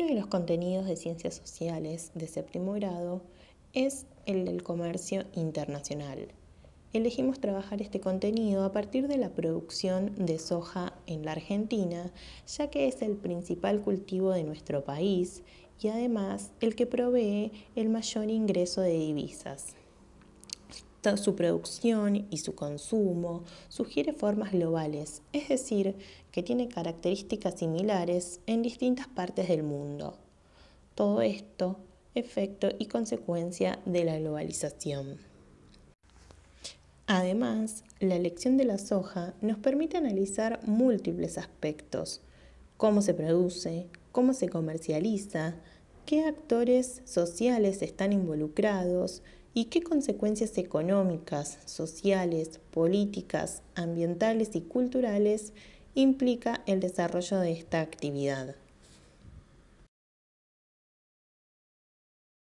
de los contenidos de ciencias sociales de séptimo grado es el del comercio internacional. Elegimos trabajar este contenido a partir de la producción de soja en la Argentina, ya que es el principal cultivo de nuestro país y además el que provee el mayor ingreso de divisas. Su producción y su consumo sugiere formas globales, es decir, que tiene características similares en distintas partes del mundo. Todo esto, efecto y consecuencia de la globalización. Además, la elección de la soja nos permite analizar múltiples aspectos: cómo se produce, cómo se comercializa, qué actores sociales están involucrados y qué consecuencias económicas, sociales, políticas, ambientales y culturales implica el desarrollo de esta actividad.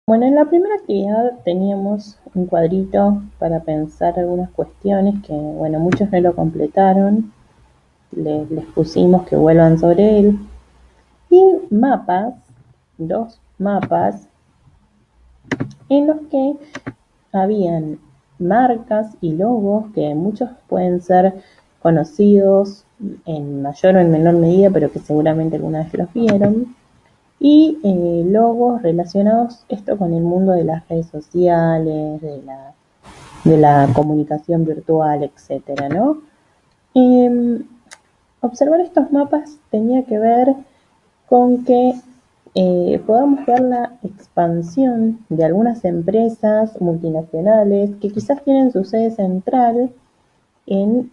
Bueno, en la primera actividad teníamos un cuadrito para pensar algunas cuestiones que, bueno, muchos no lo completaron, les pusimos que vuelvan sobre él, y mapas, 2 mapas, en los que habían marcas y logos que muchos pueden ser conocidos en mayor o en menor medida, pero que seguramente alguna vez los vieron, y logos relacionados esto con el mundo de las redes sociales, de la comunicación virtual, etcétera, ¿no? Observar estos mapas tenía que ver con que podamos ver la expansión de algunas empresas multinacionales que quizás tienen su sede central en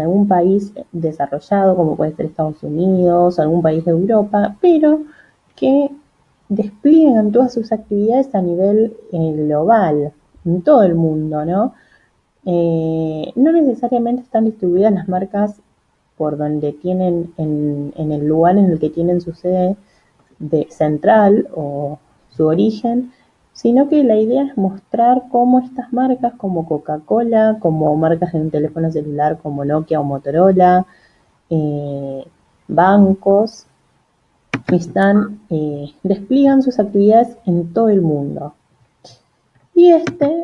algún país desarrollado, como puede ser Estados Unidos, algún país de Europa, pero que despliegan todas sus actividades a nivel global, en todo el mundo, ¿no? No necesariamente están distribuidas las marcas por donde tienen, en el lugar en el que tienen su sede central o su origen, sino que la idea es mostrar cómo estas marcas como Coca-Cola, como marcas de un teléfono celular como Nokia o Motorola, bancos, despliegan sus actividades en todo el mundo. Y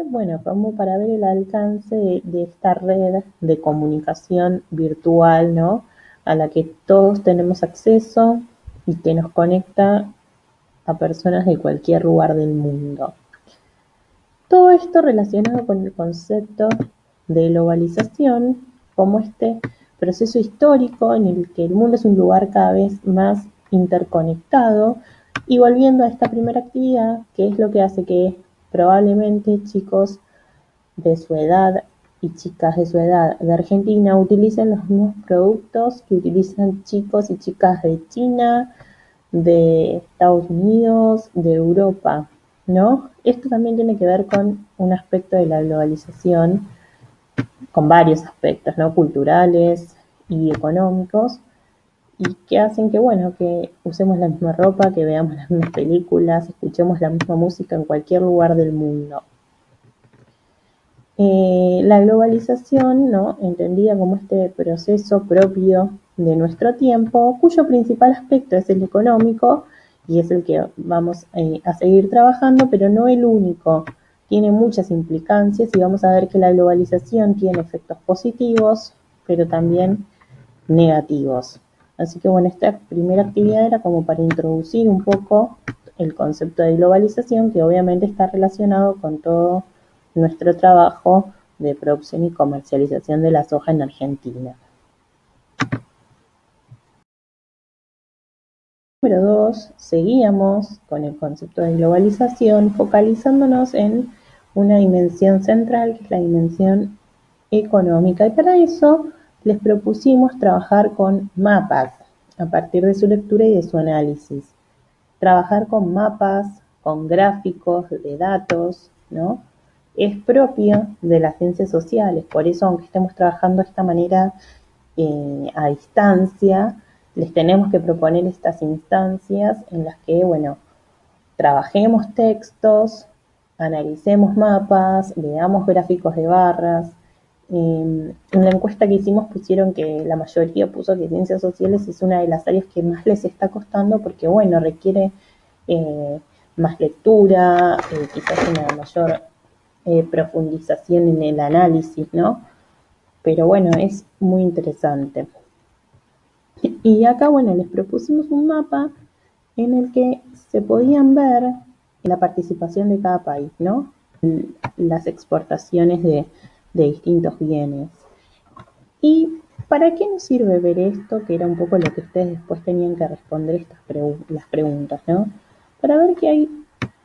bueno, como para ver el alcance de esta red de comunicación virtual, ¿no? A la que todos tenemos acceso y que nos conecta a personas de cualquier lugar del mundo. Todo esto relacionado con el concepto de globalización como este proceso histórico en el que el mundo es un lugar cada vez más interconectado. Y volviendo a esta primera actividad, que es lo que hace que probablemente chicos de su edad y chicas de su edad de Argentina utilicen los mismos productos que utilizan chicos y chicas de China, de Estados Unidos, de Europa, ¿no? Esto también tiene que ver con un aspecto de la globalización, con varios aspectos, ¿no? Culturales y económicos, y que hacen que, bueno, que usemos la misma ropa, que veamos las mismas películas, escuchemos la misma música en cualquier lugar del mundo. La globalización, ¿no? Entendida como este proceso propio de nuestro tiempo, cuyo principal aspecto es el económico y es el que vamos a seguir trabajando, pero no el único. Tiene muchas implicancias y vamos a ver que la globalización tiene efectos positivos, pero también negativos. Así que bueno, esta primera actividad era como para introducir un poco el concepto de globalización, que obviamente está relacionado con todo nuestro trabajo de producción y comercialización de la soja en Argentina. Número 2, seguíamos con el concepto de globalización, focalizándonos en una dimensión central, que es la dimensión económica. Y para eso les propusimos trabajar con mapas, a partir de su lectura y de su análisis. Trabajar con mapas, con gráficos de datos, ¿no? Es propio de las ciencias sociales, por eso aunque estemos trabajando de esta manera a distancia, les tenemos que proponer estas instancias en las que, bueno, trabajemos textos, analicemos mapas, veamos gráficos de barras, En la encuesta que hicimos pusieron que la mayoría puso que ciencias sociales es una de las áreas que más les está costando porque, bueno, requiere más lectura, quizás una mayor profundización en el análisis, ¿no? Pero bueno, es muy interesante. Y acá, bueno, les propusimos un mapa en el que se podían ver la participación de cada país, ¿no? Las exportaciones de distintos bienes. ¿Y para qué nos sirve ver esto? Que era un poco lo que ustedes después tenían que responder las preguntas, ¿no? Para ver que hay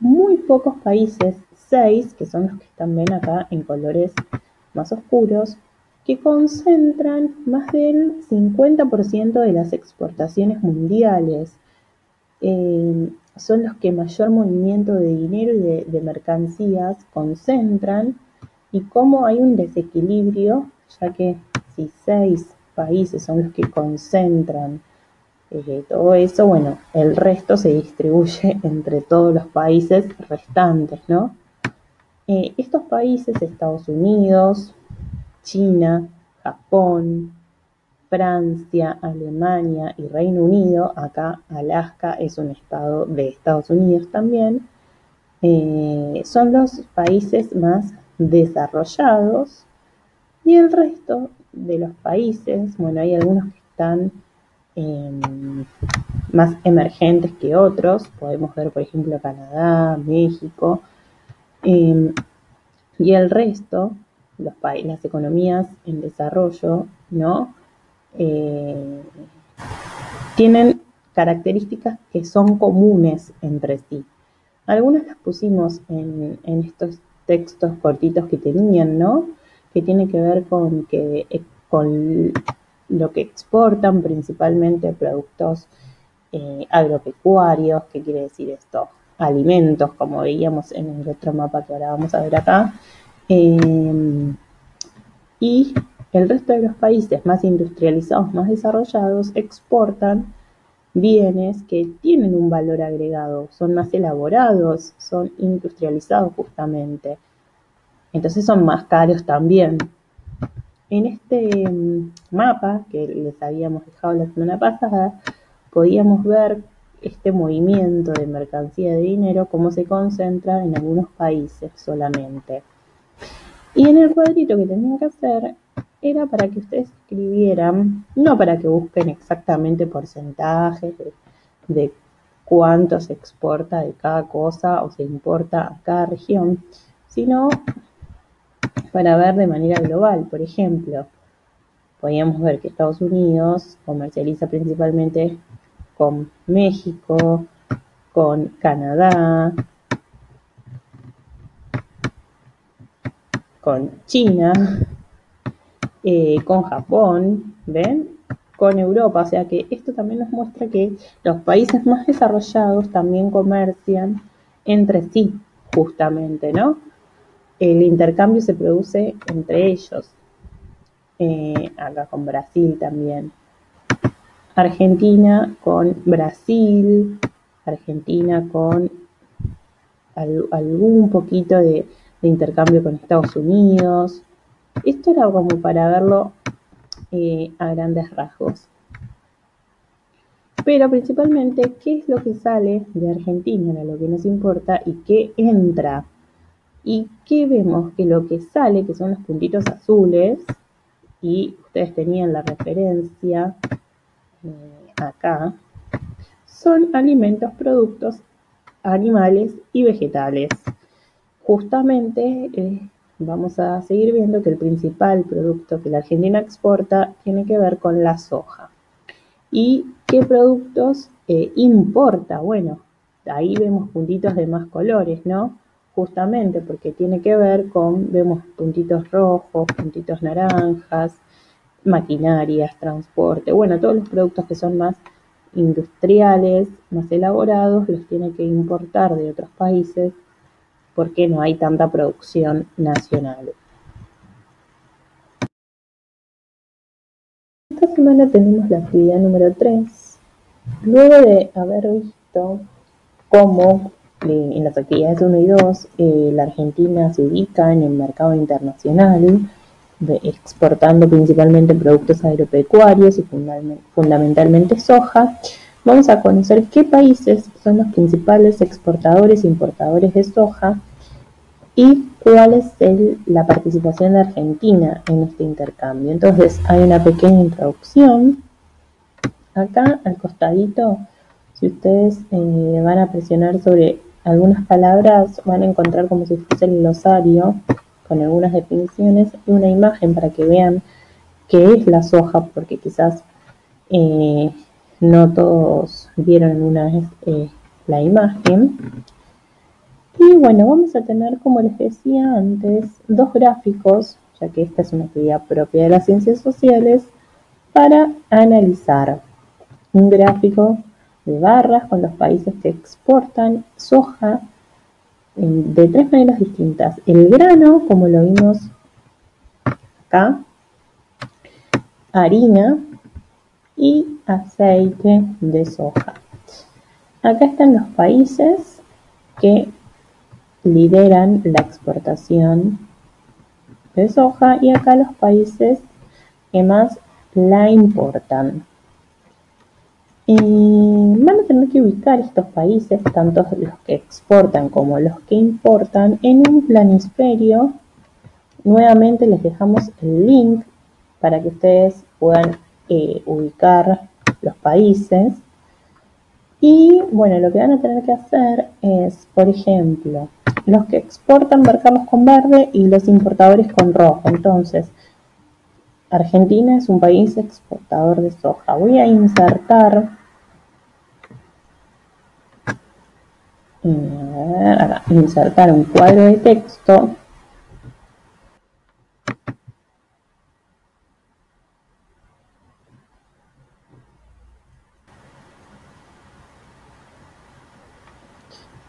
muy pocos países, 6, que son los que están ven acá en colores más oscuros, que concentran más del 50% de las exportaciones mundiales. Son los que mayor movimiento de dinero y de mercancías concentran, y cómo hay un desequilibrio, ya que si 6 países son los que concentran todo eso, bueno, el resto se distribuye entre todos los países restantes, ¿no? Estos países, Estados Unidos, China, Japón, Francia, Alemania y Reino Unido, acá Alaska es un estado de Estados Unidos también, son los países más desarrollados, y el resto de los países, bueno, hay algunos que están más emergentes que otros, podemos ver por ejemplo Canadá, México, y el resto, las economías en desarrollo, ¿no? Tienen características que son comunes entre sí. Algunas las pusimos en estos textos cortitos que tenían, ¿no? Que tiene que ver con lo que exportan, principalmente productos agropecuarios. ¿Qué quiere decir esto? Alimentos, como veíamos en el otro mapa que ahora vamos a ver acá. Y el resto de los países más industrializados, más desarrollados, exportan bienes que tienen un valor agregado, son más elaborados, son industrializados justamente. Entonces son más caros también. En este mapa que les habíamos dejado la semana pasada, podíamos ver este movimiento de mercancía de dinero, cómo se concentra en algunos países solamente. Y en el cuadrito que tenían que hacer era para que ustedes escribieran, no para que busquen exactamente porcentajes de cuánto se exporta de cada cosa o se importa a cada región, sino para ver de manera global. Por ejemplo, podíamos ver que Estados Unidos comercializa principalmente con México, con Canadá, con China, con Japón, ¿ven? Con Europa, o sea que esto también nos muestra que los países más desarrollados también comercian entre sí, justamente, ¿no? El intercambio se produce entre ellos, acá con Brasil también. Argentina con Brasil, Argentina con algún poquito de intercambio con Estados Unidos. Esto era como para verlo a grandes rasgos. Pero principalmente, ¿qué es lo que sale de Argentina? Era lo que nos importa, y qué entra. ¿Y qué vemos? Que lo que sale, que son los puntitos azules, y ustedes tenían la referencia acá, son alimentos, productos animales y vegetales. Justamente vamos a seguir viendo que el principal producto que la Argentina exporta tiene que ver con la soja. ¿Y qué productos importa? Bueno, ahí vemos puntitos de más colores, ¿no? Justamente porque tiene que ver con, vemos puntitos rojos, puntitos naranjas, maquinarias, transporte, bueno, todos los productos que son más industriales, más elaborados, los tiene que importar de otros países porque no hay tanta producción nacional. Esta semana tenemos la actividad número 3. Luego de haber visto cómo en las actividades 1 y 2 la Argentina se ubica en el mercado internacional, exportando principalmente productos agropecuarios y fundamentalmente soja, vamos a conocer qué países son los principales exportadores e importadores de soja y cuál es la participación de Argentina en este intercambio. Entonces hay una pequeña introducción. Acá al costadito, si ustedes van a presionar sobre algunas palabras, van a encontrar como si fuese el glosario con algunas definiciones y una imagen para que vean qué es la soja, porque quizás no todos vieron una vez la imagen. Y bueno, vamos a tener, como les decía antes, dos gráficos, ya que esta es una actividad propia de las ciencias sociales, para analizar. Un gráfico de barras con los países que exportan soja de tres maneras distintas. El grano, como lo vimos acá, harina y aceite de soja. Acá están los países que lideran la exportación de soja y acá los países que más la importan. Van a tener que ubicar estos países, tanto los que exportan como los que importan, en un planisferio. Nuevamente les dejamos el link para que ustedes puedan ubicar los países. Y bueno, lo que van a tener que hacer es, por ejemplo, los que exportan marcarlos con verde y los importadores con rojo. Entonces, Argentina es un país exportador de soja. Voy a insertar un cuadro de texto.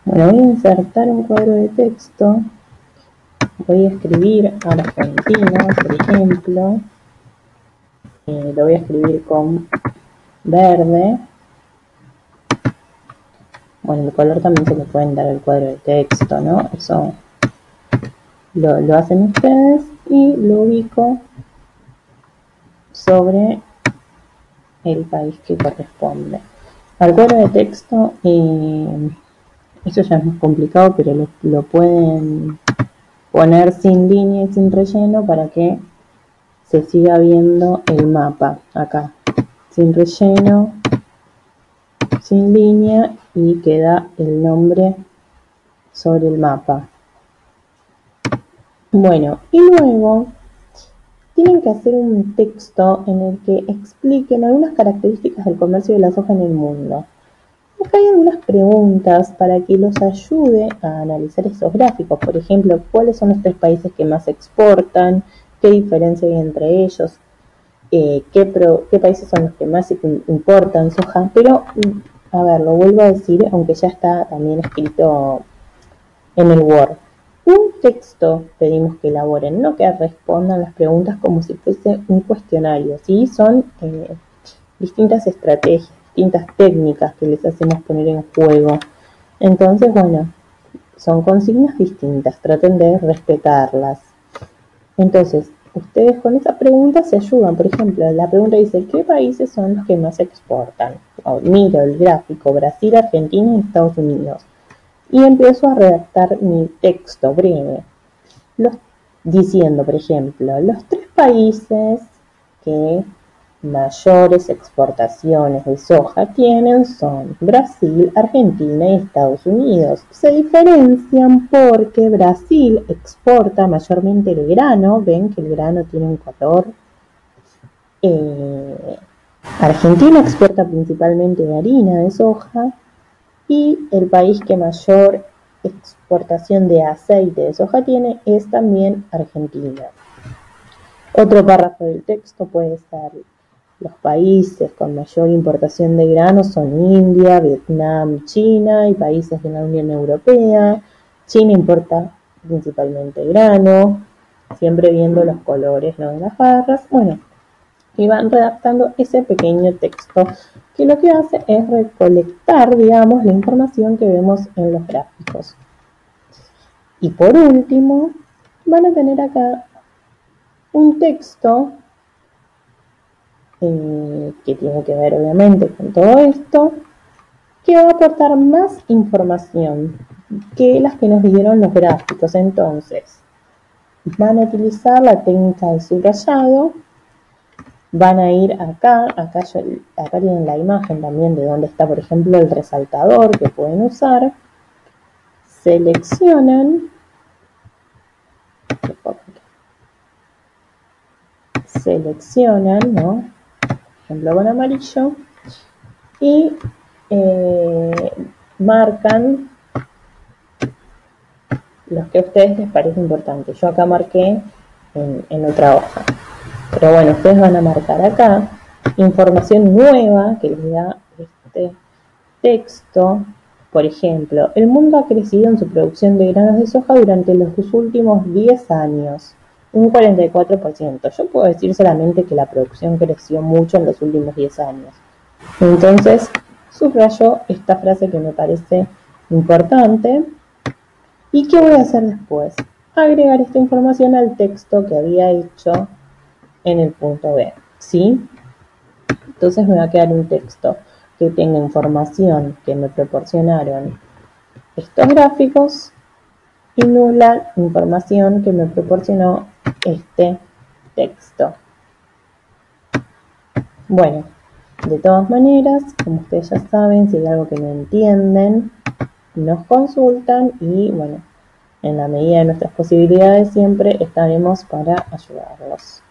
Bueno, voy a insertar un cuadro de texto. Voy a escribir Argentina, por ejemplo. Lo voy a escribir con verde. Bueno, el color también se le pueden dar al cuadro de texto, ¿no? Eso lo hacen ustedes y lo ubico sobre el país que corresponde. Al cuadro de texto, eso ya es más complicado, pero lo pueden poner sin línea y sin relleno para que se siga viendo el mapa acá. Sin relleno, sin línea y queda el nombre sobre el mapa. Bueno, y luego tienen que hacer un texto en el que expliquen algunas características del comercio de la soja en el mundo. Acá hay algunas preguntas para que los ayude a analizar esos gráficos. Por ejemplo, ¿cuáles son los tres países que más exportan? ¿Qué diferencia hay entre ellos? ¿Qué países son los que más importan soja? Pero, a ver, lo vuelvo a decir, aunque ya está también escrito en el Word. Un texto pedimos que elaboren, no que respondan las preguntas como si fuese un cuestionario, ¿sí? Son distintas estrategias, distintas técnicas que les hacemos poner en juego. Entonces, bueno, son consignas distintas, traten de respetarlas. Entonces, ustedes con esa pregunta se ayudan. Por ejemplo, la pregunta dice, ¿qué países son los que más exportan? Miro el gráfico, Brasil, Argentina y Estados Unidos. Y empiezo a redactar mi texto breve, diciendo, por ejemplo, los tres países que mayores exportaciones de soja tienen son Brasil, Argentina y Estados Unidos. Se diferencian porque Brasil exporta mayormente el grano, ven que el grano tiene un color. Argentina exporta principalmente harina de soja y el país que mayor exportación de aceite de soja tiene es también Argentina. Otro párrafo del texto puede ser: los países con mayor importación de grano son India, Vietnam, China y países de la Unión Europea. China importa principalmente grano, siempre viendo los colores, ¿no?, de las barras. Bueno, y van redactando ese pequeño texto que lo que hace es recolectar, digamos, la información que vemos en los gráficos. Y por último, van a tener acá un texto que tiene que ver obviamente con todo esto, que va a aportar más información que las que nos dieron los gráficos. Entonces, van a utilizar la técnica de subrayado, van a ir acá tienen la imagen también de dónde está, por ejemplo, el resaltador que pueden usar, seleccionan, ¿no? Por ejemplo, con amarillo, y marcan los que a ustedes les parece importante. Yo acá marqué en otra hoja. Pero bueno, ustedes van a marcar acá información nueva que les da este texto. Por ejemplo, el mundo ha crecido en su producción de granos de soja durante los últimos 10 años, un 44%. Yo puedo decir solamente que la producción creció mucho en los últimos 10 años. Entonces, subrayo esta frase que me parece importante. ¿Y qué voy a hacer después? Agregar esta información al texto que había hecho en el punto B, ¿sí? Entonces me va a quedar un texto que tenga información que me proporcionaron estos gráficos y nula información que me proporcionó este texto. Bueno, de todas maneras, como ustedes ya saben, si hay algo que no entienden, nos consultan y bueno, en la medida de nuestras posibilidades siempre estaremos para ayudarlos.